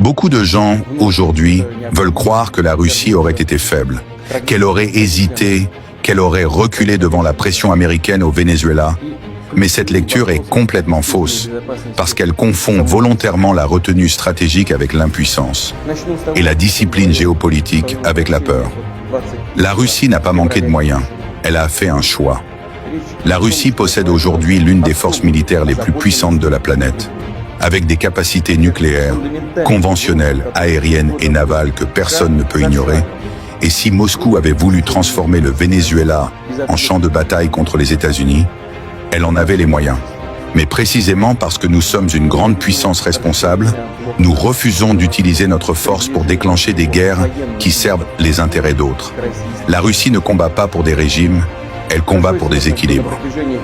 Beaucoup de gens, aujourd'hui, veulent croire que la Russie aurait été faible, qu'elle aurait hésité, qu'elle aurait reculé devant la pression américaine au Venezuela. Mais cette lecture est complètement fausse, parce qu'elle confond volontairement la retenue stratégique avec l'impuissance, et la discipline géopolitique avec la peur. La Russie n'a pas manqué de moyens, elle a fait un choix. La Russie possède aujourd'hui l'une des forces militaires les plus puissantes de la planète, avec des capacités nucléaires, conventionnelles, aériennes et navales que personne ne peut ignorer. Et si Moscou avait voulu transformer le Venezuela en champ de bataille contre les États-Unis, elle en avait les moyens. Mais précisément parce que nous sommes une grande puissance responsable, nous refusons d'utiliser notre force pour déclencher des guerres qui servent les intérêts d'autres. La Russie ne combat pas pour des régimes, elle combat pour des équilibres.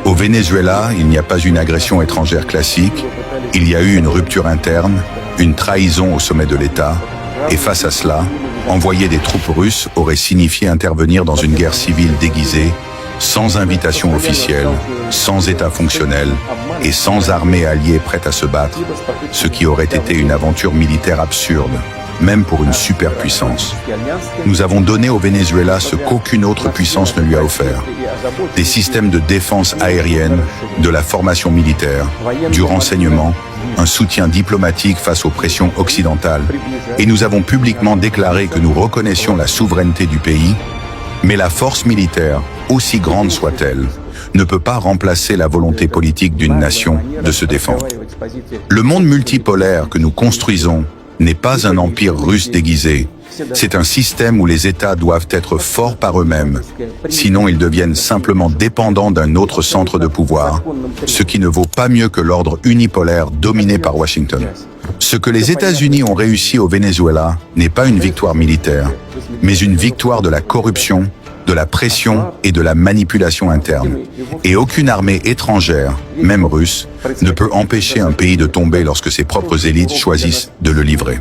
Au Venezuela, il n'y a pas une agression étrangère classique, il y a eu une rupture interne, une trahison au sommet de l'État, et face à cela, envoyer des troupes russes aurait signifié intervenir dans une guerre civile déguisée, sans invitation officielle, sans État fonctionnel et sans armée alliée prête à se battre, ce qui aurait été une aventure militaire absurde, même pour une superpuissance. Nous avons donné au Venezuela ce qu'aucune autre puissance ne lui a offert. Des systèmes de défense aérienne, de la formation militaire, du renseignement, un soutien diplomatique face aux pressions occidentales, et nous avons publiquement déclaré que nous reconnaissions la souveraineté du pays, mais la force militaire, aussi grande soit-elle, ne peut pas remplacer la volonté politique d'une nation de se défendre. Le monde multipolaire que nous construisons n'est pas un empire russe déguisé, c'est un système où les États doivent être forts par eux-mêmes, sinon ils deviennent simplement dépendants d'un autre centre de pouvoir, ce qui ne vaut pas mieux que l'ordre unipolaire dominé par Washington. Ce que les États-Unis ont réussi au Venezuela n'est pas une victoire militaire, mais une victoire de la corruption, de la pression et de la manipulation interne. Et aucune armée étrangère, même russe, ne peut empêcher un pays de tomber lorsque ses propres élites choisissent de le livrer.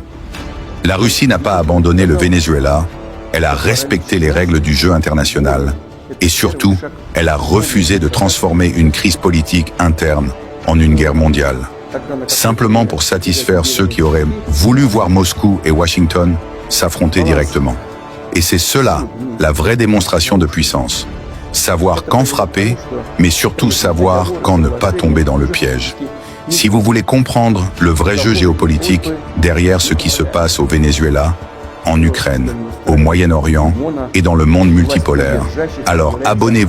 La Russie n'a pas abandonné le Venezuela, elle a respecté les règles du jeu international et surtout, elle a refusé de transformer une crise politique interne en une guerre mondiale, simplement pour satisfaire ceux qui auraient voulu voir Moscou et Washington s'affronter directement. Et c'est cela, la vraie démonstration de puissance. Savoir quand frapper, mais surtout savoir quand ne pas tomber dans le piège. Si vous voulez comprendre le vrai jeu géopolitique derrière ce qui se passe au Venezuela, en Ukraine, au Moyen-Orient et dans le monde multipolaire, alors abonnez-vous